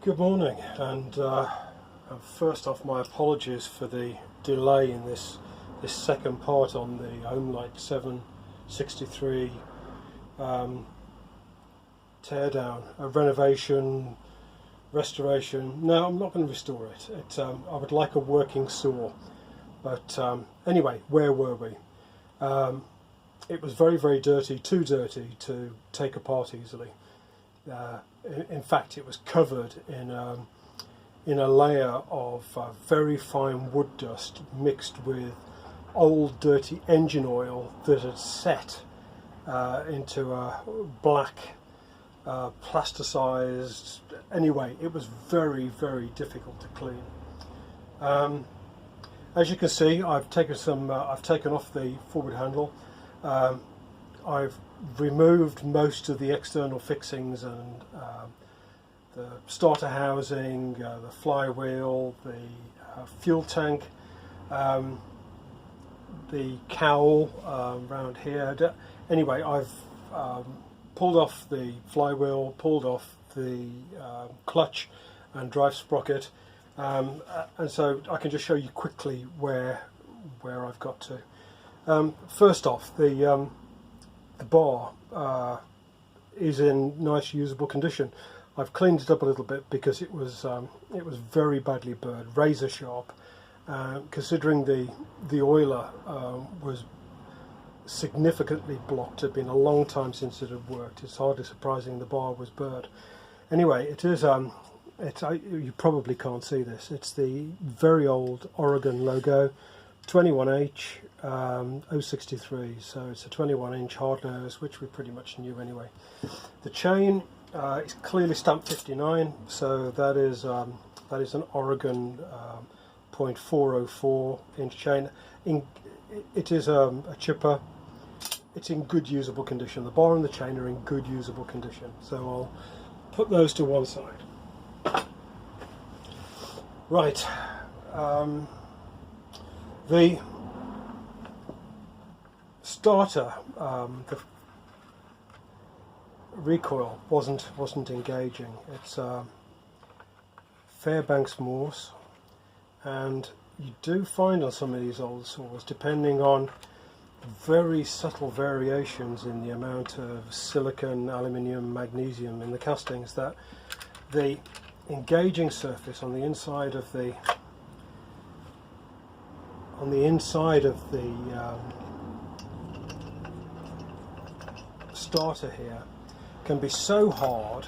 Good morning, and first off, my apologies for the delay in this second part on the Homelite 763 teardown, renovation, restoration. No, I'm not going to restore it. I would like a working saw, but anyway, where were we? It was very, very dirty, too dirty to take apart easily. In fact, it was covered in a layer of very fine wood dust mixed with old dirty engine oil that had set into a black plasticized. Anyway, it was very, very difficult to clean. As you can see, I've taken off the forward handle. I've removed most of the external fixings and the starter housing, the flywheel, the fuel tank, the cowl around here. Anyway, I've pulled off the flywheel, pulled off the clutch and drive sprocket, and so I can just show you quickly where I've got to. First off, the bar is in nice usable condition. I've cleaned it up a little bit because it was very badly burned, razor sharp. Considering the oiler was significantly blocked, it had been a long time since it had worked. It's hardly surprising the bar was burnt. Anyway, it is. You probably can't see this. It's the very old Oregon logo, 21H 063, so it's a 21-inch hard nose, which we pretty much knew anyway. The chain is clearly stamped 59, so that is an Oregon 0.404 inch chain. It is a chipper. It's in good usable condition. The bar and the chain are in good usable condition, so I'll put those to one side. Right. The starter, the recoil wasn't engaging. It's Fairbanks Morse, and you do find on some of these old saws, depending on very subtle variations in the amount of silicon, aluminium, magnesium in the castings, that the engaging surface on the inside of the starter here can be so hard.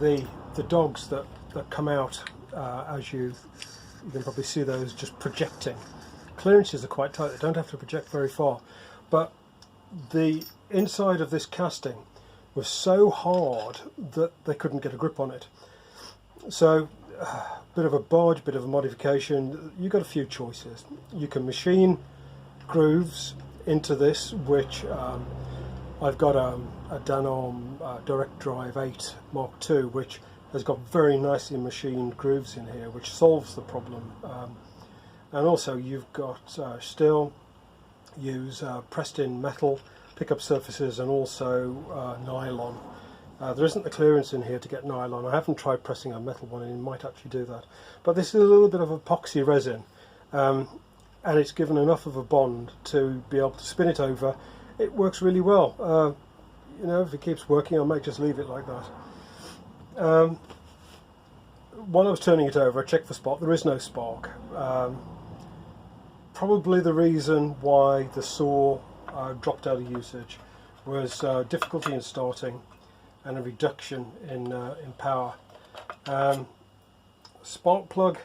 The dogs that come out, as you can probably see those just projecting. Clearances are quite tight, they don't have to project very far, but the inside of this casting was so hard that they couldn't get a grip on it. So bit of a bodge, bit of a modification. You've got a few choices. You can machine grooves into this, which I've got a Danarm Direct Drive 8 Mark II, which has got very nicely machined grooves in here, which solves the problem. And also you've got still use pressed in metal pickup surfaces, and also nylon. There isn't the clearance in here to get nylon. I haven't tried pressing a metal one, and it might actually do that. But this is a little bit of epoxy resin, and it's given enough of a bond to be able to spin it over. It works really well. You know, if it keeps working, I might just leave it like that. While I was turning it over, I checked for spark. There is no spark. Probably the reason why the saw dropped out of usage was difficulty in starting and a reduction in power. Spark plug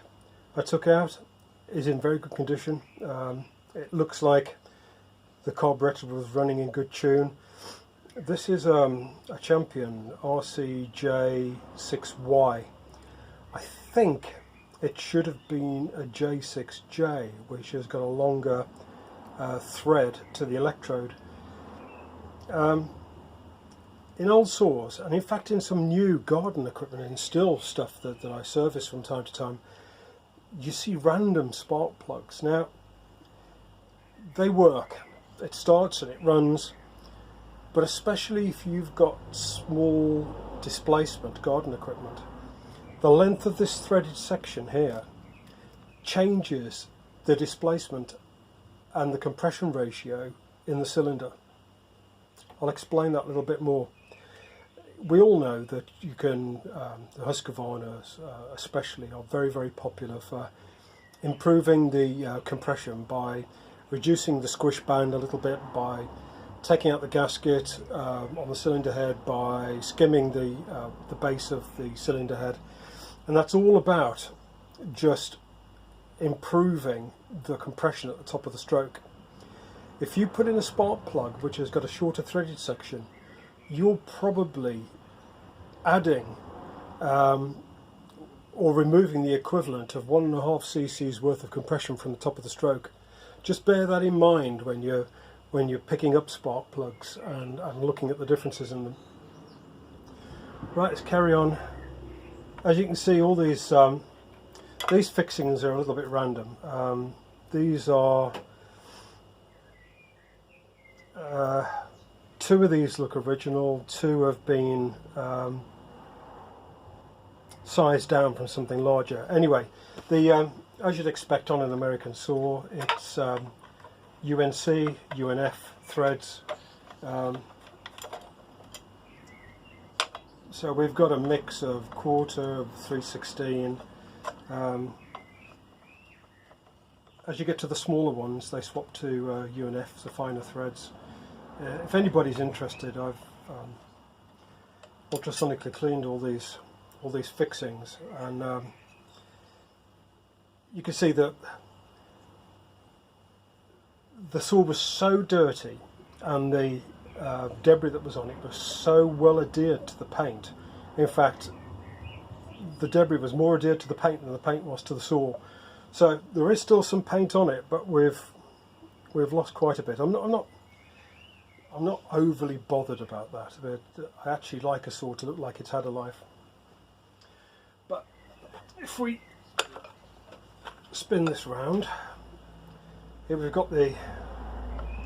I took out is in very good condition. It looks like the carburettor was running in good tune. This is a Champion RCJ6Y. I think it should have been a J6J, which has got a longer thread to the electrode. In old saws, and in fact in some new garden equipment and still stuff that I service from time to time, you see random spark plugs. Now, they work. It starts and it runs, but especially if you've got small displacement garden equipment, the length of this threaded section here changes the displacement and the compression ratio in the cylinder. I'll explain that a little bit more. We all know that you can, the Husqvarnas especially are very, very popular for improving the compression by reducing the squish band a little bit, by taking out the gasket on the cylinder head, by skimming the base of the cylinder head, and that's all about just improving the compression at the top of the stroke. If you put in a spark plug which has got a shorter threaded section, you're probably adding or removing the equivalent of 1.5 cc's worth of compression from the top of the stroke. Just bear that in mind when you're picking up spark plugs and looking at the differences in them. Right, let's carry on. As you can see, all these fixings are a little bit random. These are two of these look original, two have been sized down from something larger. Anyway, as you'd expect on an American saw, it's UNC, UNF threads. So we've got a mix of quarter, of 3/16. As you get to the smaller ones, they swap to UNF, the finer threads. If anybody's interested, I've ultrasonically cleaned all these fixings, and you can see that the saw was so dirty, and the debris that was on it was so well adhered to the paint. In fact, the debris was more adhered to the paint than the paint was to the saw. So there is still some paint on it, but we've lost quite a bit. I'm not overly bothered about that. I actually like a saw to look like it's had a life. But if we spin this round, here we've got the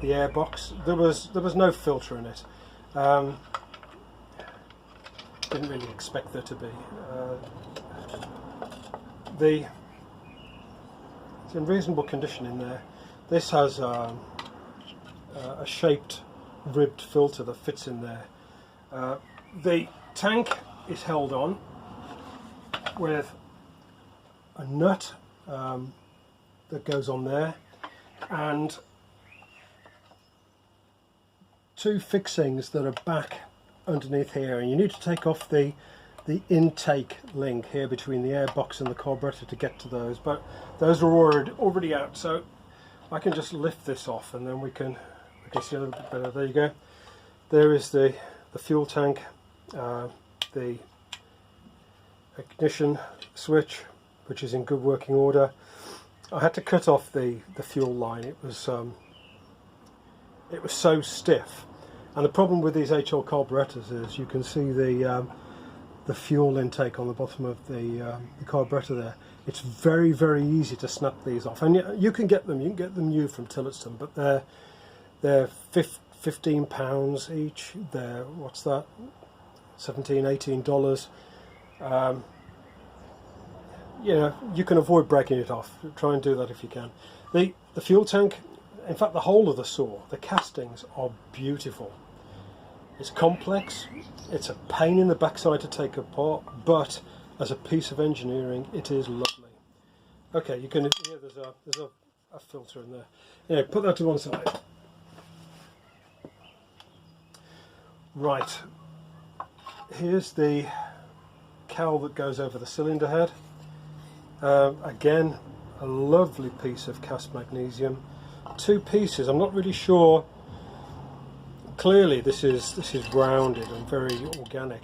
air box. There was no filter in it. Didn't really expect there to be. It's in reasonable condition in there. This has a shaped ribbed filter that fits in there. The tank is held on with a nut that goes on there, and two fixings that are back underneath here, and you need to take off the intake link here between the airbox and the carburetor to get to those, but those are already out, so I can just lift this off and then we can see a little bit better. There you go. There is the fuel tank, the ignition switch, which is in good working order. I had to cut off the fuel line. It was so stiff, and the problem with these HL carburettors is you can see the fuel intake on the bottom of the carburetor there. It's very, very easy to snap these off, and you can get them new from Tillotson, but they're £15 each. They're, what's that, $17–18. You know, you can avoid breaking it off. Try and do that if you can. The fuel tank, in fact the whole of the saw, the castings are beautiful. It's complex, it's a pain in the backside to take apart, but as a piece of engineering it is lovely. Okay, you can hear there's a filter in there. Yeah, put that to one side. Right, here's the cowl that goes over the cylinder head. Again, a lovely piece of cast magnesium. Two pieces. I'm not really sure. Clearly, this is rounded and very organic.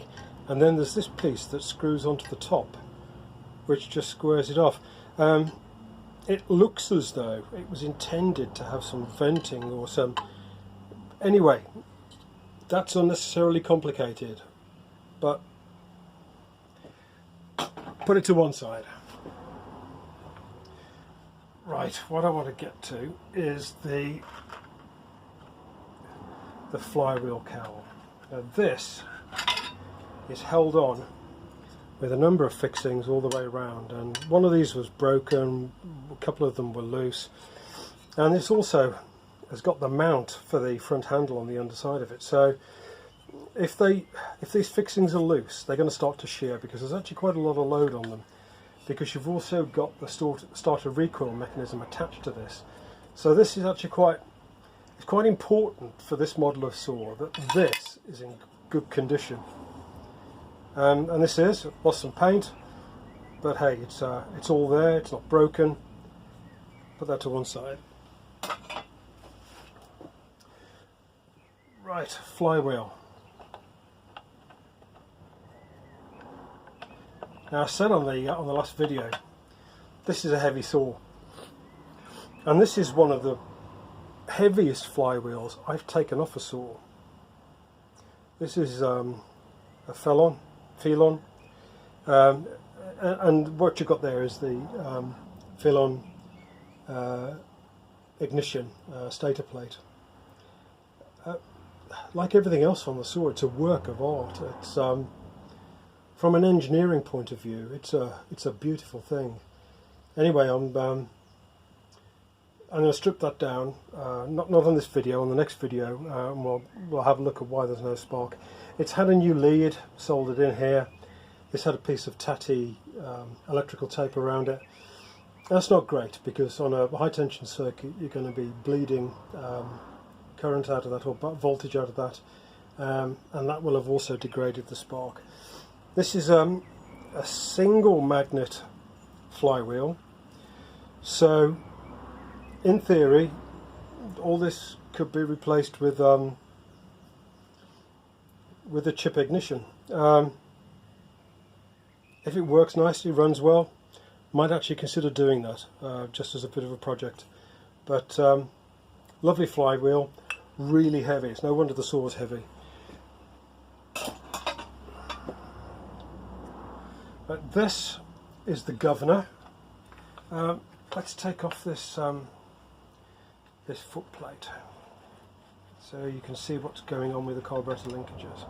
And then there's this piece that screws onto the top, which just squares it off. It looks as though it was intended to have some venting or some. Anyway, that's unnecessarily complicated. But put it to one side. Right, what I want to get to is the flywheel cowl. Now this is held on with a number of fixings all the way around, and one of these was broken, a couple of them were loose, and this also has got the mount for the front handle on the underside of it. So if these fixings are loose, they're going to start to shear, because there's actually quite a lot of load on them, because you've also got the starter recoil mechanism attached to this. So this is actually quite important for this model of saw, that this is in good condition. And this is lost some paint, but hey, it's all there. It's not broken. Put that to one side. Right, flywheel. Now, I said on the last video, this is a heavy saw, and this is one of the heaviest flywheels I've taken off a saw. This is a Phelon, and what you've got there is the Phelon ignition stator plate. Like everything else on the saw, it's a work of art. It's from an engineering point of view, it's a beautiful thing. Anyway, I'm going to strip that down. Not on this video, on the next video, and we'll have a look at why there's no spark. It's had a new lead soldered in here. It's had a piece of tatty electrical tape around it. That's not great, because on a high tension circuit you're going to be bleeding current out of that, or voltage out of that, and that will have also degraded the spark. This is a single magnet flywheel, so in theory all this could be replaced with a chip ignition. If it works nicely, runs well, might actually consider doing that, just as a bit of a project. But lovely flywheel, really heavy. It's no wonder the saw is heavy. But this is the governor. Let's take off this this foot plate so you can see what's going on with the carburetor linkages.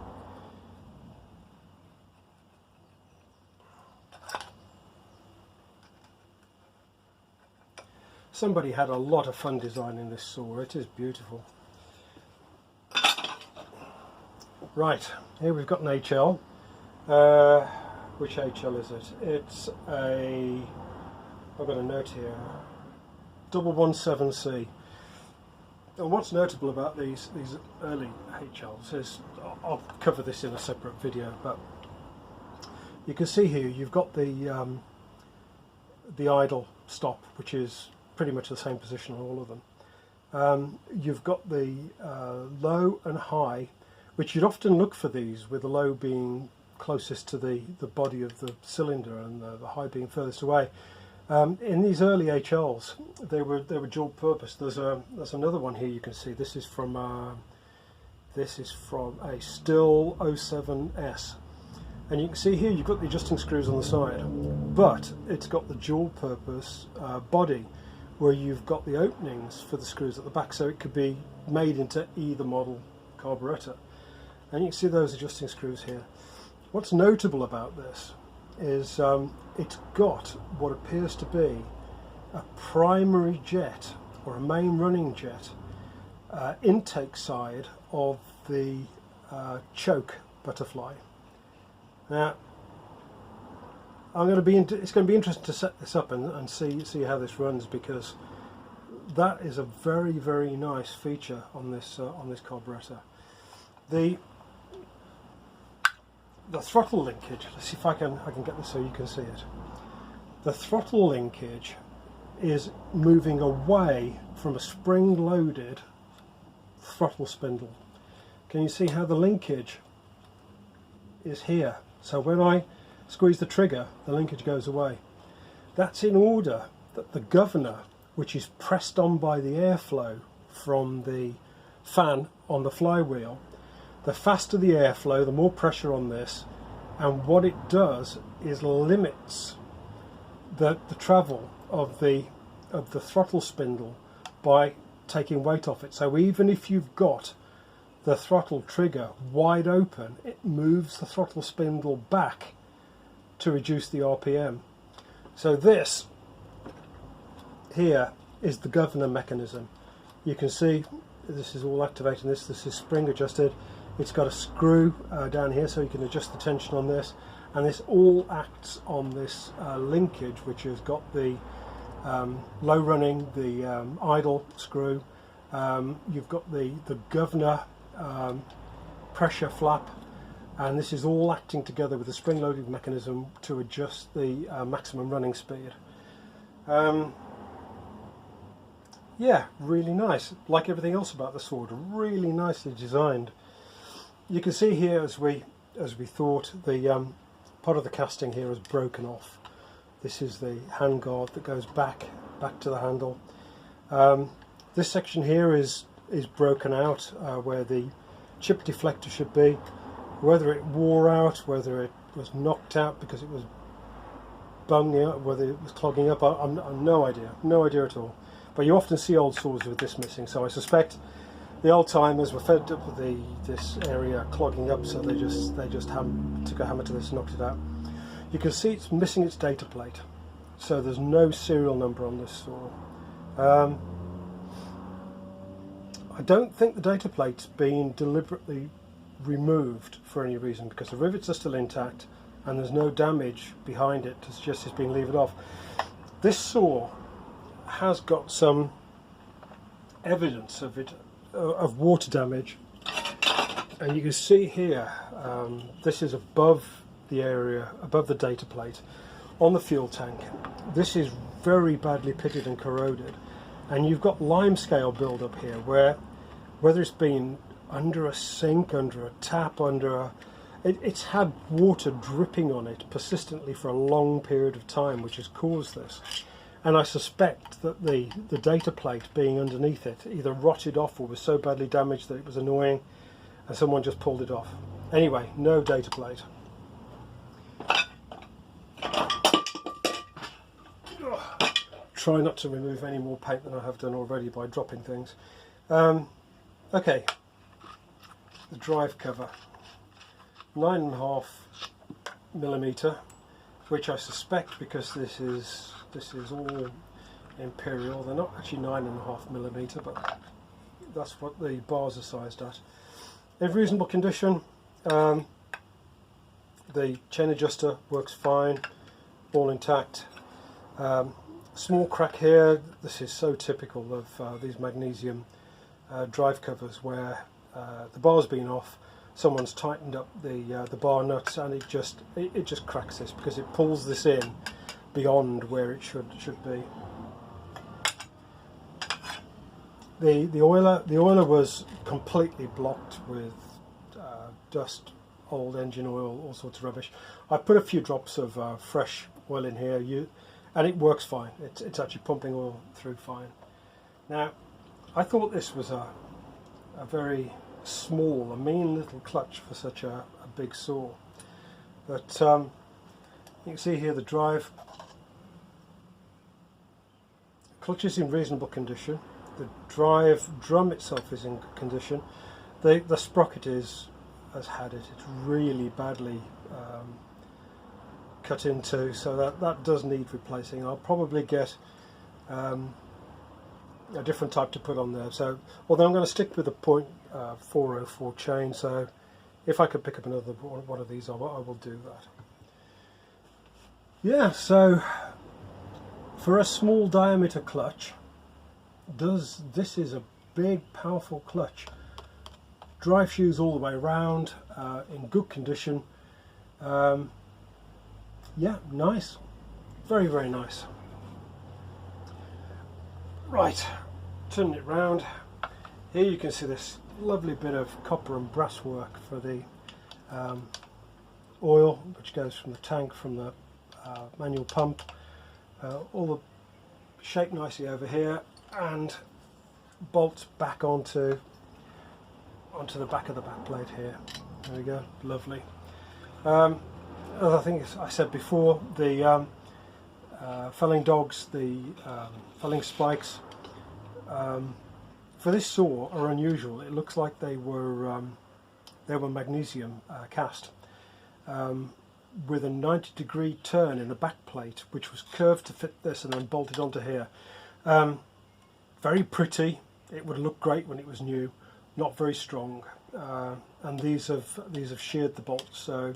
Somebody had a lot of fun designing this saw. It is beautiful. Right, here we've got an HL. Which HL is it? It's a, I've got a note here, 117C. And what's notable about these early HLs is, I'll cover this in a separate video, but you can see here you've got the idle stop, which is pretty much the same position on all of them. You've got the low and high, which you'd often look for these, with the low being closest to the body of the cylinder and the high being furthest away. In these early HLs, they were dual purpose. There's another one here you can see. This is from a Still 07S, and you can see here you've got the adjusting screws on the side, but it's got the dual purpose body where you've got the openings for the screws at the back, so it could be made into either model carburettor. And you can see those adjusting screws here. What's notable about this is it's got what appears to be a primary jet, or a main running jet, intake side of the choke butterfly. Now, it's going to be interesting to set this up and see how this runs, because that is a very, very nice feature on this carburettor. The throttle linkage, let's see if I can get this so you can see it. The throttle linkage is moving away from a spring-loaded throttle spindle. Can you see how the linkage is here? So when I squeeze the trigger, the linkage goes away. That's in order that the governor, which is pressed on by the airflow from the fan on the flywheel, the faster the airflow, the more pressure on this, and what it does is limits the travel of the throttle spindle by taking weight off it. So even if you've got the throttle trigger wide open, it moves the throttle spindle back to reduce the RPM. So this here is the governor mechanism. You can see this is all activating this. This is spring adjusted. It's got a screw down here so you can adjust the tension on this, and this all acts on this linkage, which has got the low running, the idle screw. You've got the governor pressure flap, and this is all acting together with the spring loading mechanism to adjust the maximum running speed. Yeah, really nice. Like everything else about the sword, really nicely designed. You can see here, as we thought, the part of the casting here is broken off. This is the handguard that goes back to the handle. This section here is broken out where the chip deflector should be. Whether it wore out, whether it was knocked out because it was bunging up, whether it was clogging up, I'm no idea at all. But you often see old swords with this missing, so I suspect the old timers were fed up with this area clogging up, so they just took a hammer to this and knocked it out. You can see it's missing its data plate, so there's no serial number on this sword. I don't think the data plate's been deliberately removed for any reason, because the rivets are still intact and there's no damage behind it to suggest it's been levered off. This saw has got some evidence of water damage, and you can see here this is above the area, above the data plate on the fuel tank. This is very badly pitted and corroded, and you've got limescale build up here where, whether it's been under a sink, under a tap, it's had water dripping on it persistently for a long period of time, which has caused this. And I suspect that the data plate being underneath it either rotted off or was so badly damaged that it was annoying and someone just pulled it off. Anyway, no data plate. Try not to remove any more paint than I have done already by dropping things. Okay, the drive cover, 9.5mm, which I suspect, because this is all Imperial, they're not actually 9.5mm, but that's what the bars are sized at. In reasonable condition. The chain adjuster works fine, all intact. Small crack here. This is so typical of these magnesium drive covers, where the bar's been off, someone's tightened up the bar nuts, and it just cracks this because it pulls this in beyond where it should be. The oiler was completely blocked with dust, old engine oil, all sorts of rubbish. I put a few drops of fresh oil in here, and it works fine. It's actually pumping oil through fine. Now, I thought this was a very small, a mean little clutch for such a big saw. But you can see here the drive. Clutch is in reasonable condition. The drive drum itself is in good condition. The sprocket has had it. It's really badly cut into, so that does need replacing. I'll probably get a different type to put on there. So, although I'm going to stick with the .404 chain, so if I could pick up another one of these, I will do that. Yeah, so for a small diameter clutch, this is a big, powerful clutch. Drive shoes all the way around, in good condition. Yeah, nice, very, very nice. Right, turning it round. Here you can see this lovely bit of copper and brass work for the oil, which goes from the tank, from the manual pump, all the shaped nicely over here, and bolts back onto the back of the back plate here. There we go, lovely. As I think I said before, the felling dogs, the felling spikes for this saw are unusual. It looks like they were magnesium cast. with a 90-degree turn in a back plate, which was curved to fit this and then bolted onto here. Very pretty. It would look great when it was new. Not very strong, and these have sheared the bolts. So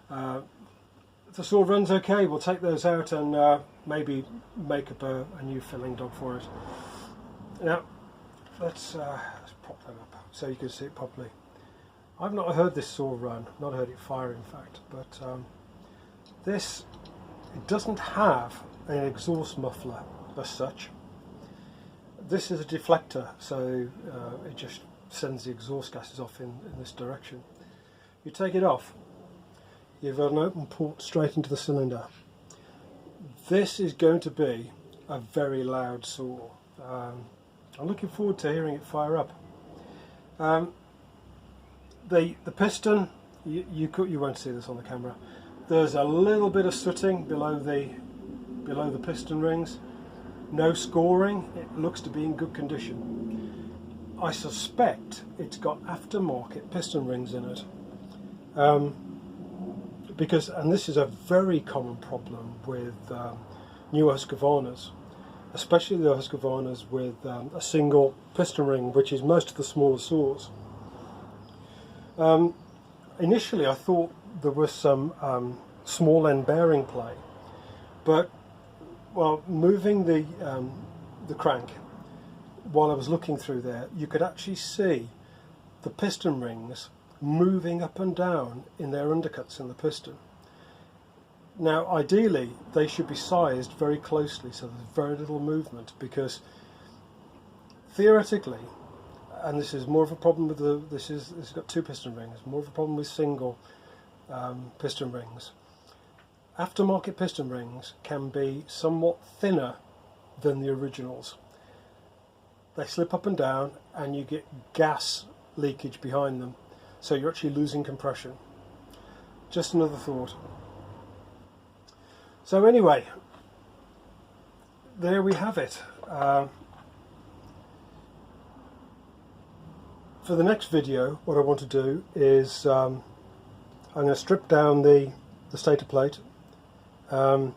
if the saw runs okay, we'll take those out and maybe make up a new filling dog for it. Now let's prop that up so you can see it properly. I've not heard this saw run, not heard it fire in fact, but it doesn't have an exhaust muffler as such. This is a deflector, so it just sends the exhaust gases off in this direction. You take it off, you've got an open port straight into the cylinder. This is going to be a very loud saw. I'm looking forward to hearing it fire up. The piston, you won't see this on the camera. There's a little bit of sooting below the piston rings. No scoring. It looks to be in good condition. I suspect it's got aftermarket piston rings in it, because, and this is a very common problem with newer Husqvarnas, especially the Husqvarnas with a single piston ring, which is most of the smaller saws. Initially I thought there was some small end bearing play, but while moving the crank, while I was looking through there, you could actually see the piston rings moving up and down in their undercuts in the piston. Now ideally they should be sized very closely so there's very little movement, because theoretically, and this is more of a problem with this has got two piston rings, more of a problem with single piston rings. Aftermarket piston rings can be somewhat thinner than the originals. They slip up and down and you get gas leakage behind them, so you're actually losing compression. Just another thought. So anyway, there we have it. For the next video, what I want to do is I'm going to strip down the stator plate, have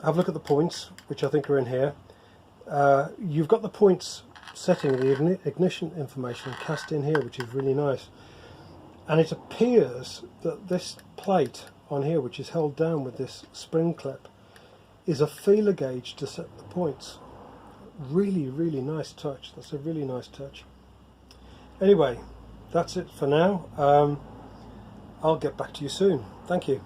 a look at the points, which I think are in here. You've got the points setting, the ignition information cast in here, which is really nice. And it appears that this plate on here, which is held down with this spring clip, is a feeler gauge to set the points. Really, really nice touch. That's a really nice touch. Anyway, that's it for now. I'll get back to you soon. Thank you.